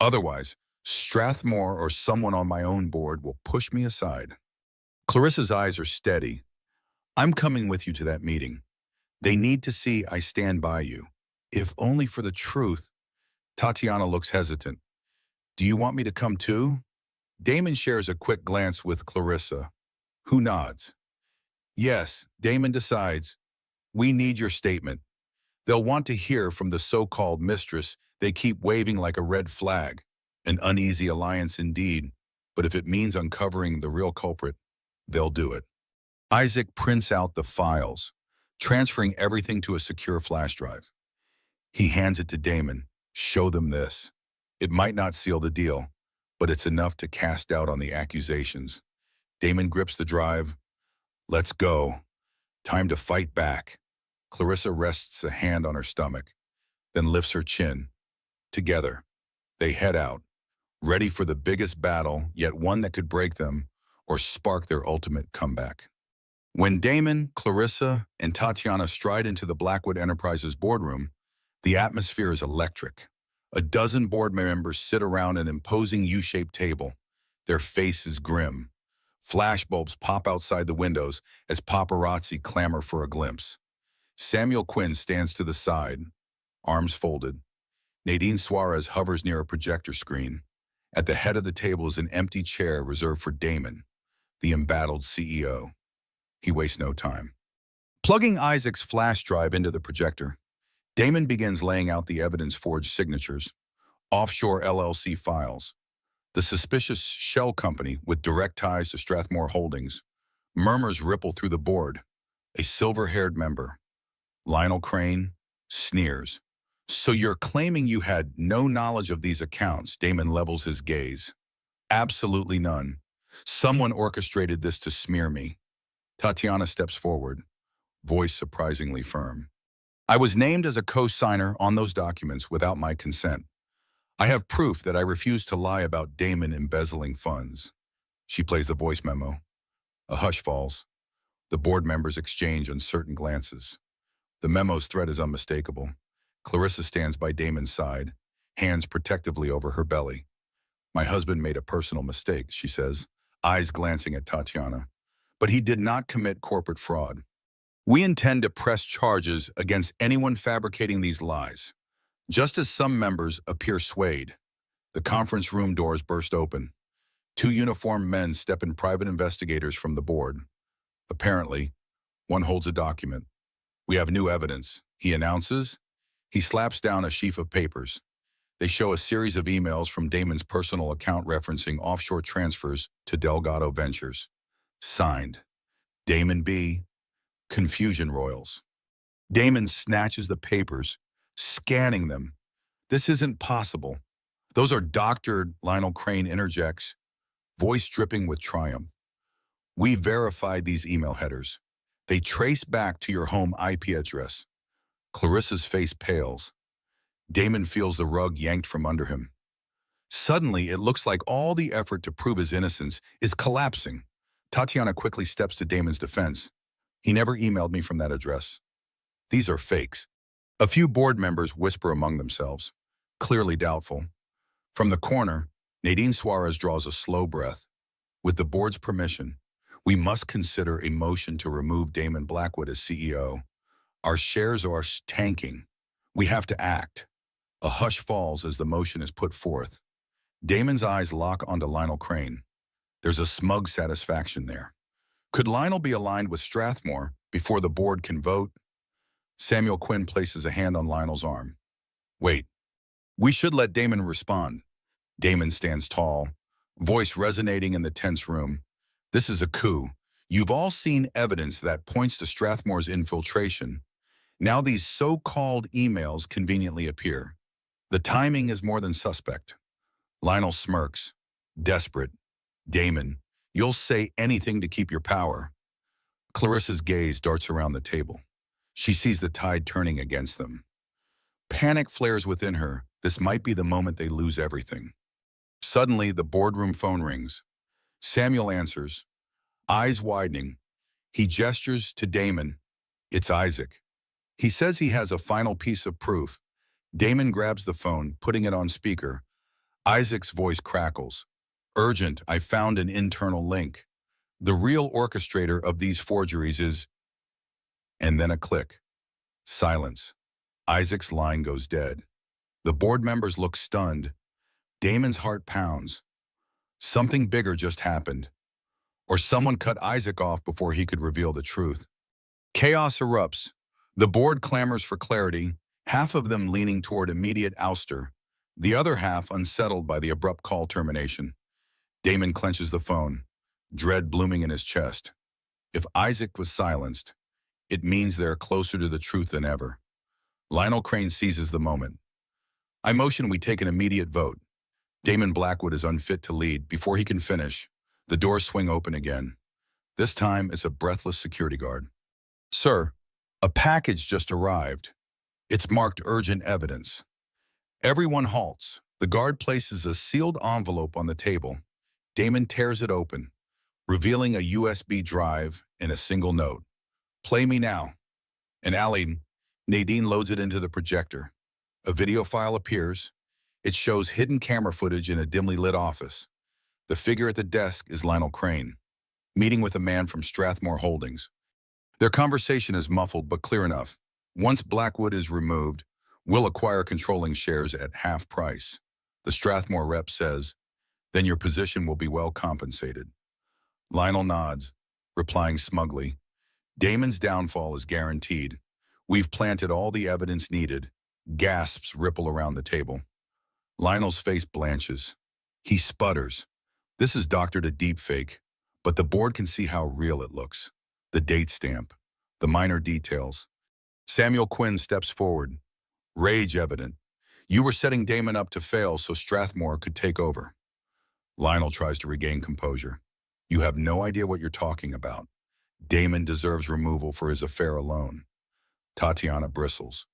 Speaker 1: Otherwise, Strathmore or someone on my own board will push me aside. Clarissa's eyes are steady. I'm coming with you to that meeting. They need to see I stand by you. If only for the truth. Tatiana looks hesitant. Do you want me to come too? Damon shares a quick glance with Clarissa, who nods. Yes, Damon decides. We need your statement. They'll want to hear from the so-called mistress they keep waving like a red flag. An uneasy alliance indeed, but if it means uncovering the real culprit, they'll do it. Isaac prints out the files, transferring everything to a secure flash drive. He hands it to Damon. Show them this. It might not seal the deal, but it's enough to cast doubt on the accusations. Damon grips the drive. Let's go. Time to fight back. Clarissa rests a hand on her stomach, then lifts her chin. Together, they head out, ready for the biggest battle, yet one that could break them or spark their ultimate comeback. When Damon, Clarissa, and Tatiana stride into the Blackwood Enterprises boardroom, the atmosphere is electric. A dozen board members sit around an imposing U-shaped table, their faces grim. Flashbulbs pop outside the windows as paparazzi clamor for a glimpse. Samuel Quinn stands to the side, arms folded. Nadine Suarez hovers near a projector screen. At the head of the table is an empty chair reserved for Damon, the embattled CEO. He wastes no time. Plugging Isaac's flash drive into the projector, Damon begins laying out the evidence-forged signatures, offshore LLC files, the suspicious shell company with direct ties to Strathmore Holdings. Murmurs ripple through the board. A silver-haired member, Lionel Crane, sneers. So you're claiming you had no knowledge of these accounts? Damon levels his gaze. Absolutely none. Someone orchestrated this to smear me. Tatiana steps forward, voice surprisingly firm. I was named as a co-signer on those documents without my consent. I have proof that I refused to lie about Damon embezzling funds. She plays the voice memo. A hush falls. The board members exchange uncertain glances. The memo's threat is unmistakable. Clarissa stands by Damon's side, hands protectively over her belly. My husband made a personal mistake, she says, eyes glancing at Tatiana. But he did not commit corporate fraud. We intend to press charges against anyone fabricating these lies. Just as some members appear swayed, the conference room doors burst open. 2 uniformed men step in, private investigators from the board. Apparently, one holds a document. We have new evidence, he announces. He slaps down a sheaf of papers. They show a series of emails from Damon's personal account referencing offshore transfers to Delgado Ventures. Signed, Damon B., Confusion Royals. Damon snatches the papers, scanning them. This isn't possible. Those are doctored, Lionel Crane interjects, voice dripping with triumph. We verified these email headers. They trace back to your home IP address. Clarissa's face pales. Damon feels the rug yanked from under him. Suddenly, it looks like all the effort to prove his innocence is collapsing. Tatiana quickly steps to Damon's defense. He never emailed me from that address. These are fakes. A few board members whisper among themselves, clearly doubtful. From the corner, Nadine Suarez draws a slow breath. With the board's permission, we must consider a motion to remove Damon Blackwood as CEO. Our shares are tanking. We have to act. A hush falls as the motion is put forth. Damon's eyes lock onto Lionel Crane. There's a smug satisfaction there. Could Lionel be aligned with Strathmore before the board can vote? Samuel Quinn places a hand on Lionel's arm. Wait, we should let Damon respond. Damon stands tall, voice resonating in the tense room. This is a coup. You've all seen evidence that points to Strathmore's infiltration. Now these so-called emails conveniently appear. The timing is more than suspect. Lionel smirks, desperate. Damon, you'll say anything to keep your power. Clarissa's gaze darts around the table. She sees the tide turning against them. Panic flares within her. This might be the moment they lose everything. Suddenly, the boardroom phone rings. Samuel answers, eyes widening. He gestures to Damon. It's Isaac. He says he has a final piece of proof. Damon grabs the phone, putting it on speaker. Isaac's voice crackles. Urgent, I found an internal link. The real orchestrator of these forgeries is... And then a click. Silence. Isaac's line goes dead. The board members look stunned. Damon's heart pounds. Something bigger just happened. Or someone cut Isaac off before he could reveal the truth. Chaos erupts. The board clamors for clarity, half of them leaning toward immediate ouster, the other half unsettled by the abrupt call termination. Damon clenches the phone, dread blooming in his chest. If Isaac was silenced, it means they're closer to the truth than ever. Lionel Crane seizes the moment. I motion we take an immediate vote. Damon Blackwood is unfit to lead. Before he can finish, the doors swing open again. This time it's a breathless security guard. Sir, a package just arrived. It's marked urgent evidence. Everyone halts. The guard places a sealed envelope on the table. Damon tears it open, revealing a USB drive and a single note. Play me now. In alley, Nadine loads it into the projector. A video file appears. It shows hidden camera footage in a dimly lit office. The figure at the desk is Lionel Crane, meeting with a man from Strathmore Holdings. Their conversation is muffled but clear enough. Once Blackwood is removed, we'll acquire controlling shares at half price. The Strathmore rep says, then your position will be well compensated. Lionel nods, replying smugly, Damon's downfall is guaranteed. We've planted all the evidence needed. Gasps ripple around the table. Lionel's face blanches. He sputters. This is doctored a deepfake, but the board can see how real it looks. The date stamp, the minor details. Samuel Quinn steps forward, rage evident. You were setting Damon up to fail so Strathmore could take over. Lionel tries to regain composure. You have no idea what you're talking about. Damon deserves removal for his affair alone. Tatiana bristles.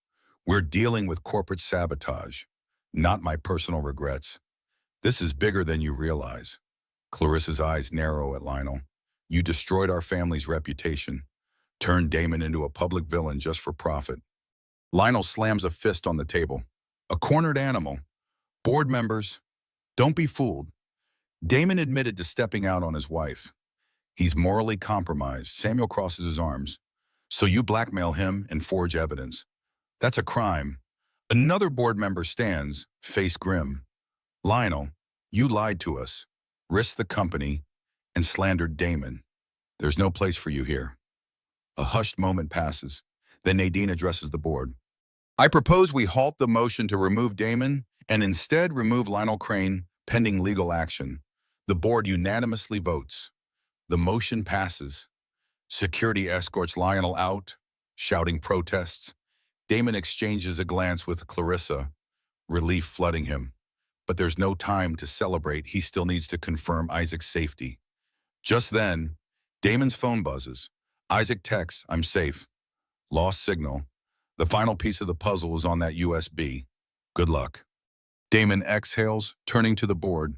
Speaker 1: We're dealing with corporate sabotage, not my personal regrets. This is bigger than you realize. Clarissa's eyes narrow at Lionel. You destroyed our family's reputation, turned Damon into a public villain just for profit. Lionel slams a fist on the table. A cornered animal. Board members, don't be fooled. Damon admitted to stepping out on his wife. He's morally compromised. Samuel crosses his arms. So you blackmail him and forge evidence. That's a crime. Another board member stands, face grim. Lionel, you lied to us, risked the company, and slandered Damon. There's no place for you here. A hushed moment passes. Then Nadine addresses the board. I propose we halt the motion to remove Damon and instead remove Lionel Crane pending legal action. The board unanimously votes. The motion passes. Security escorts Lionel out, shouting protests. Damon exchanges a glance with Clarissa, relief flooding him. But there's no time to celebrate. He still needs to confirm Isaac's safety. Just then, Damon's phone buzzes. Isaac texts, I'm safe. Lost signal. The final piece of the puzzle is on that USB. Good luck. Damon exhales, turning to the board.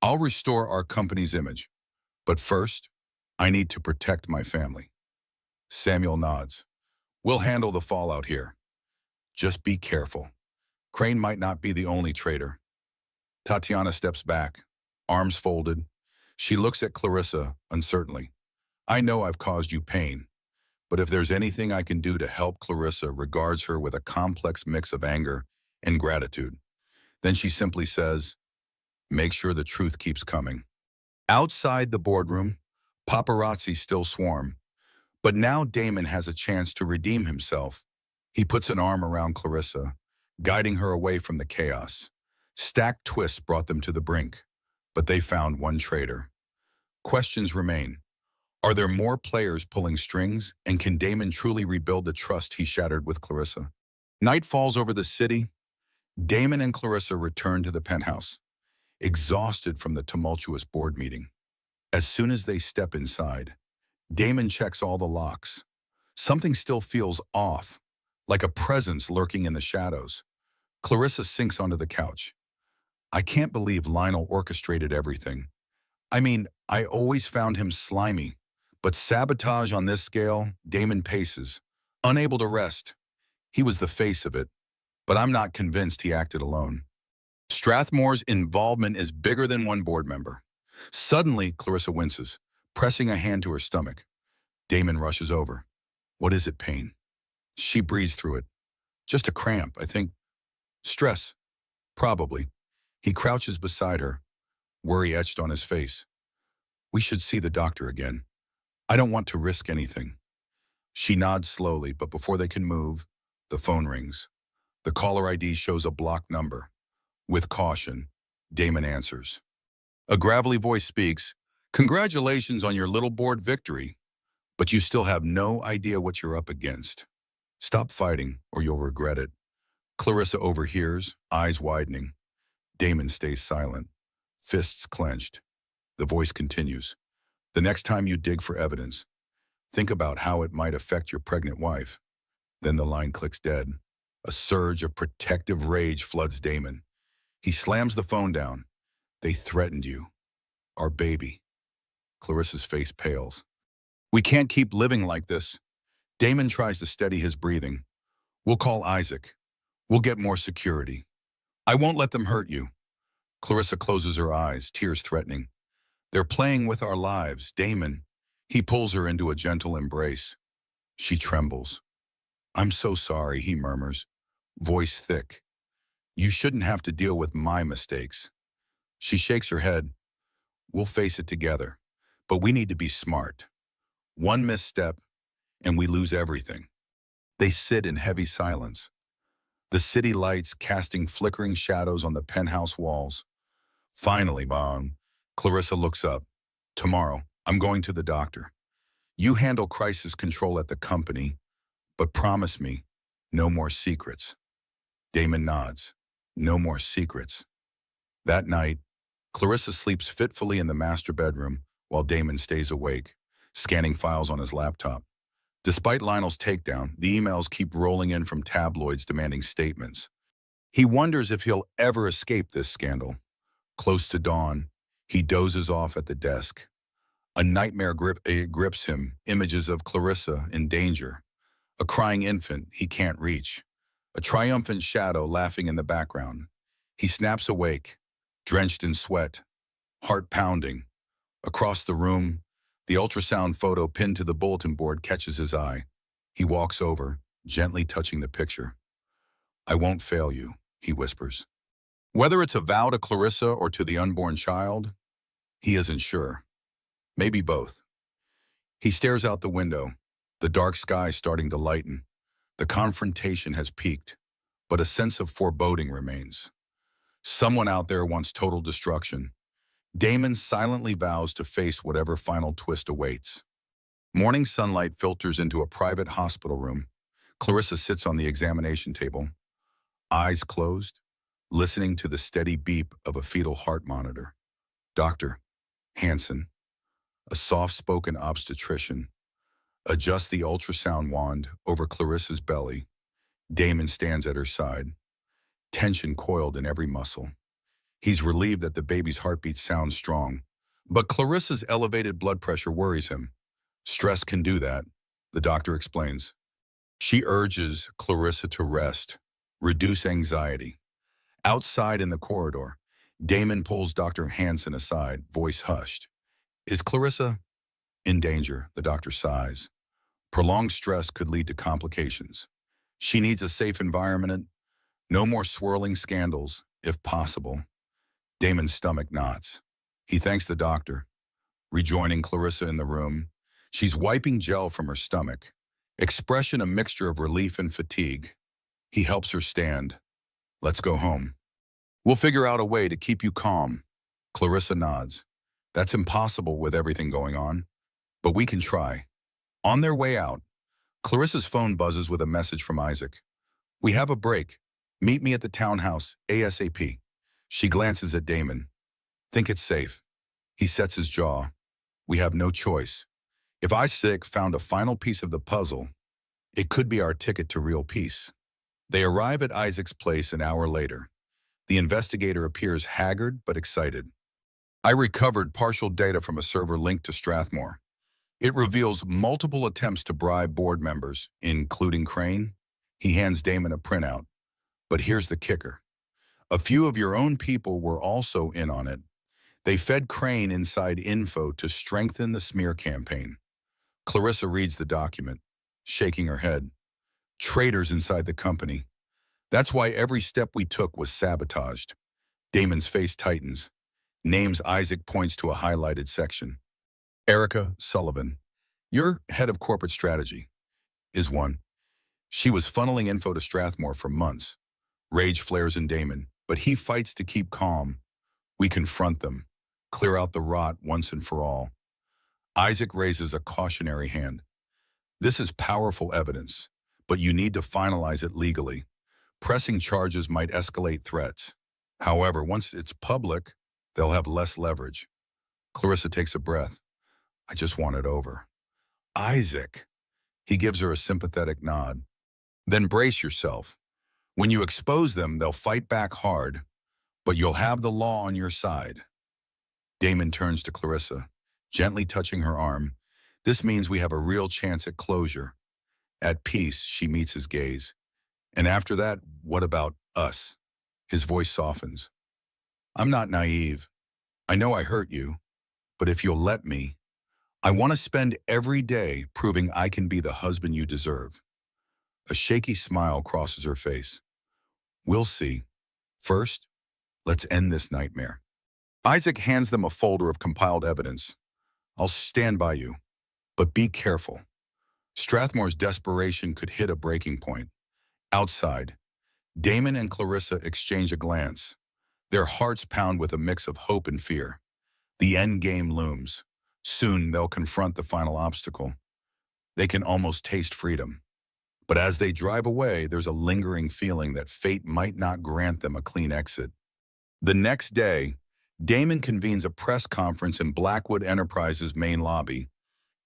Speaker 1: I'll restore our company's image. But first, I need to protect my family. Samuel nods. We'll handle the fallout here. Just be careful. Crane might not be the only traitor. Tatiana steps back, arms folded. She looks at Clarissa uncertainly. I know I've caused you pain, but if there's anything I can do to help, Clarissa regards her with a complex mix of anger and gratitude. Then she simply says, make sure the truth keeps coming. Outside the boardroom, paparazzi still swarm, but now Damon has a chance to redeem himself. He puts an arm around Clarissa, guiding her away from the chaos. Stacked twists brought them to the brink, but they found one traitor. Questions remain. Are there more players pulling strings, and can Damon truly rebuild the trust he shattered with Clarissa? Night falls over the city. Damon and Clarissa return to the penthouse, exhausted from the tumultuous board meeting. As soon as they step inside, Damon checks all the locks. Something still feels off, like a presence lurking in the shadows. Clarissa sinks onto the couch. I can't believe Lionel orchestrated everything. I mean, I always found him slimy, but sabotage on this scale, Damon paces, unable to rest. He was the face of it, but I'm not convinced he acted alone. Strathmore's involvement is bigger than one board member. Suddenly, Clarissa winces, pressing a hand to her stomach. Damon rushes over. What is it, pain? She breathes through it. Just a cramp, I think. Stress. Probably. He crouches beside her, worry etched on his face. We should see the doctor again. I don't want to risk anything. She nods slowly, but before they can move, the phone rings. The caller ID shows a blocked number. With caution, Damon answers. A gravelly voice speaks. Congratulations on your little board victory, but you still have no idea what you're up against. Stop fighting, or you'll regret it. Clarissa overhears, eyes widening. Damon stays silent, fists clenched. The voice continues. The next time you dig for evidence, think about how it might affect your pregnant wife. Then the line clicks dead. A surge of protective rage floods Damon. He slams the phone down. They threatened you. Our baby. Clarissa's face pales. We can't keep living like this. Damon tries to steady his breathing. We'll call Isaac. We'll get more security. I won't let them hurt you. Clarissa closes her eyes, tears threatening. They're playing with our lives, Damon. He pulls her into a gentle embrace. She trembles. I'm so sorry, he murmurs, voice thick. You shouldn't have to deal with my mistakes. She shakes her head. We'll face it together, but we need to be smart. One misstep, and we lose everything. They sit in heavy silence, the city lights casting flickering shadows on the penthouse walls. Finally, Mom, Clarissa looks up. Tomorrow, I'm going to the doctor. You handle crisis control at the company, but promise me, no more secrets. Damon nods. No more secrets. That night, Clarissa sleeps fitfully in the master bedroom while Damon stays awake, scanning files on his laptop. Despite Lionel's takedown, the emails keep rolling in from tabloids demanding statements. He wonders if he'll ever escape this scandal. Close to dawn, he dozes off at the desk. A nightmare grips him, images of Clarissa in danger, a crying infant he can't reach, a triumphant shadow laughing in the background. He snaps awake, drenched in sweat, heart pounding. Across the room, the ultrasound photo pinned to the bulletin board catches his eye. He walks over, gently touching the picture. I won't fail you, he whispers. Whether it's a vow to Clarissa or to the unborn child, he isn't sure. Maybe both. He stares out the window, the dark sky starting to lighten. The confrontation has peaked, but a sense of foreboding remains. Someone out there wants total destruction. Damon silently vows to face whatever final twist awaits. Morning sunlight filters into a private hospital room. Clarissa sits on the examination table, eyes closed, listening to the steady beep of a fetal heart monitor. Dr. Hansen, a soft-spoken obstetrician, adjusts the ultrasound wand over Clarissa's belly. Damon stands at her side, tension coiled in every muscle. He's relieved that the baby's heartbeat sounds strong, but Clarissa's elevated blood pressure worries him. Stress can do that, the doctor explains. She urges Clarissa to rest, reduce anxiety. Outside in the corridor, Damon pulls Dr. Hansen aside, voice hushed. Is Clarissa in danger? The doctor sighs. Prolonged stress could lead to complications. She needs a safe environment, no more swirling scandals, if possible. Damon's stomach knots. He thanks the doctor. rejoining Clarissa in the room. She's wiping gel from her stomach. Expression a mixture of relief and fatigue. He helps her stand. Let's go home. We'll figure out a way to keep you calm. Clarissa nods. That's impossible with everything going on, but we can try. On their way out, Clarissa's phone buzzes with a message from Isaac. We have a break. Meet me at the townhouse, ASAP. She glances at Damon. Think it's safe. He sets his jaw. We have no choice. If Isaac found a final piece of the puzzle, it could be our ticket to real peace. They arrive at Isaac's place an hour later. The investigator appears haggard but excited. I recovered partial data from a server linked to Strathmore. It reveals multiple attempts to bribe board members, including Crane. He hands Damon a printout. But here's the kicker. A few of your own people were also in on it. They fed Crane inside info to strengthen the smear campaign. Clarissa reads the document, shaking her head. Traitors inside the company. That's why every step we took was sabotaged. Damon's face tightens. Names Isaac points to a highlighted section. Erica Sullivan, your head of corporate strategy, is one. She was funneling info to Strathmore for months. Rage flares in Damon, but he fights to keep calm. We confront them, clear out the rot once and for all. Isaac raises a cautionary hand. This is powerful evidence, but you need to finalize it legally. Pressing charges might escalate threats. However, once it's public, they'll have less leverage. Clarissa takes a breath. I just want it over. Isaac. He gives her a sympathetic nod. Then brace yourself. When you expose them, they'll fight back hard, but you'll have the law on your side. Damon turns to Clarissa, gently touching her arm. This means we have a real chance at closure. At peace, she meets his gaze. And after that, what about us? His voice softens. I'm not naive. I know I hurt you, but if you'll let me, I want to spend every day proving I can be the husband you deserve. A shaky smile crosses her face. We'll see. First, let's end this nightmare. Isaac hands them a folder of compiled evidence. I'll stand by you, but be careful. Strathmore's desperation could hit a breaking point. Outside, Damon and Clarissa exchange a glance. Their hearts pound with a mix of hope and fear. The end game looms. Soon they'll confront the final obstacle. They can almost taste freedom. But as they drive away, there's a lingering feeling that fate might not grant them a clean exit. The next day, Damon convenes a press conference in Blackwood Enterprises' main lobby.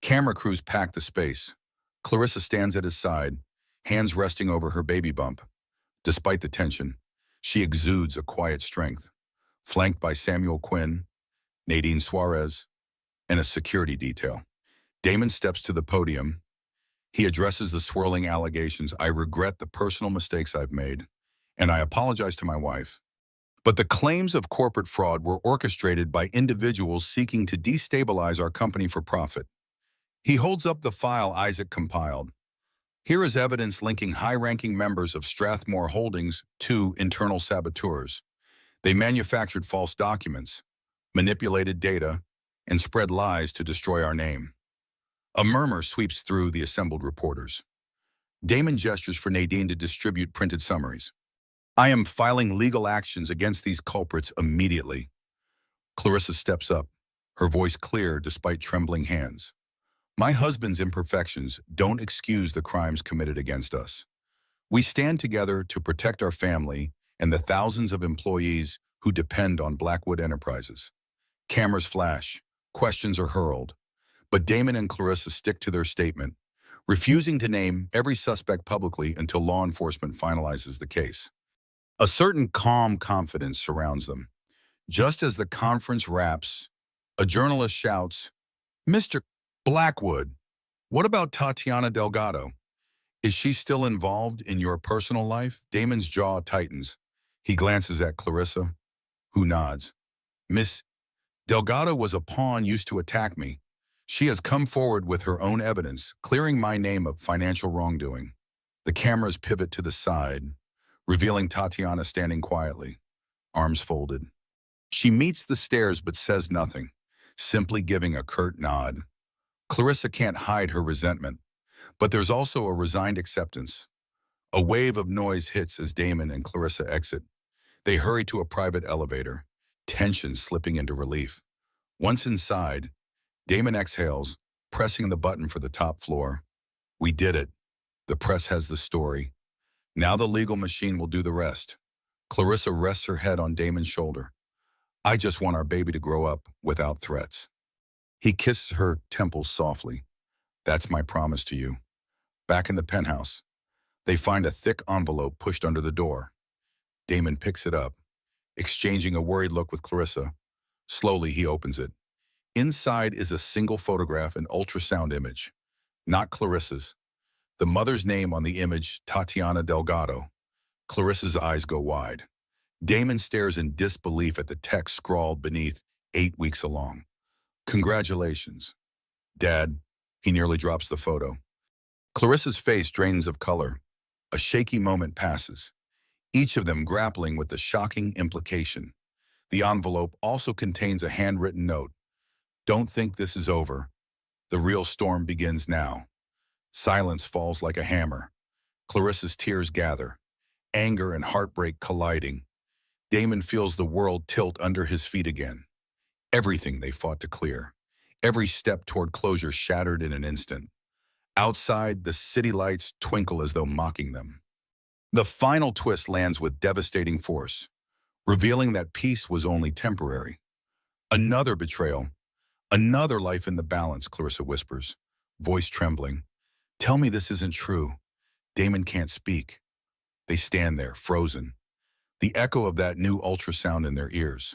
Speaker 1: Camera crews pack the space. Clarissa stands at his side, hands resting over her baby bump. Despite the tension, she exudes a quiet strength, flanked by Samuel Quinn, Nadine Suarez, and a security detail. Damon steps to the podium. He addresses the swirling allegations. I regret the personal mistakes I've made, and I apologize to my wife. But the claims of corporate fraud were orchestrated by individuals seeking to destabilize our company for profit. He holds up the file Isaac compiled. Here is evidence linking high-ranking members of Strathmore Holdings to internal saboteurs. They manufactured false documents, manipulated data, and spread lies to destroy our name. A murmur sweeps through the assembled reporters. Damon gestures for Nadine to distribute printed summaries. I am filing legal actions against these culprits immediately. Clarissa steps up, her voice clear despite trembling hands. My husband's imperfections don't excuse the crimes committed against us. We stand together to protect our family and the thousands of employees who depend on Blackwood Enterprises. Cameras flash, questions are hurled, but Damon and Clarissa stick to their statement, refusing to name every suspect publicly until law enforcement finalizes the case. A certain calm confidence surrounds them. Just as the conference wraps, a journalist shouts, Mr. Blackwood, what about Tatiana Delgado? Is she still involved in your personal life? Damon's jaw tightens. He glances at Clarissa, who nods. Miss Delgado was a pawn used to attack me. She has come forward with her own evidence, clearing my name of financial wrongdoing. The cameras pivot to the side, revealing Tatiana standing quietly, arms folded. She meets the stares but says nothing. simply giving a curt nod. Clarissa can't hide her resentment, but there's also a resigned acceptance. A wave of noise hits as Damon and Clarissa exit. They hurry to a private elevator, tension slipping into relief. Once inside, Damon exhales, pressing the button for the top floor. We did it. The press has the story. Now the legal machine will do the rest. Clarissa rests her head on Damon's shoulder. I just want our baby to grow up without threats. He kisses her temples softly. That's my promise to you. Back in the penthouse, they find a thick envelope pushed under the door. Damon picks it up, exchanging a worried look with Clarissa. Slowly, he opens it. Inside is a single photograph, an ultrasound image. Not Clarissa's. The mother's name on the image, Tatiana Delgado. Clarissa's eyes go wide. Damon stares in disbelief at the text scrawled beneath, 8 weeks along. Congratulations. Dad, he nearly drops the photo. Clarissa's face drains of color. A shaky moment passes, each of them grappling with the shocking implication. The envelope also contains a handwritten note. Don't think this is over. The real storm begins now. Silence falls like a hammer. Clarissa's tears gather, anger and heartbreak colliding. Damon feels the world tilt under his feet again. Everything they fought to clear, every step toward closure shattered in an instant. Outside, the city lights twinkle as though mocking them. The final twist lands with devastating force, revealing that peace was only temporary. Another betrayal, another life in the balance, Clarissa whispers, voice trembling. Tell me this isn't true. Damon can't speak. They stand there, frozen, the echo of that new ultrasound in their ears.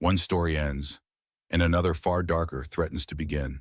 Speaker 1: One story ends, and another far darker threatens to begin.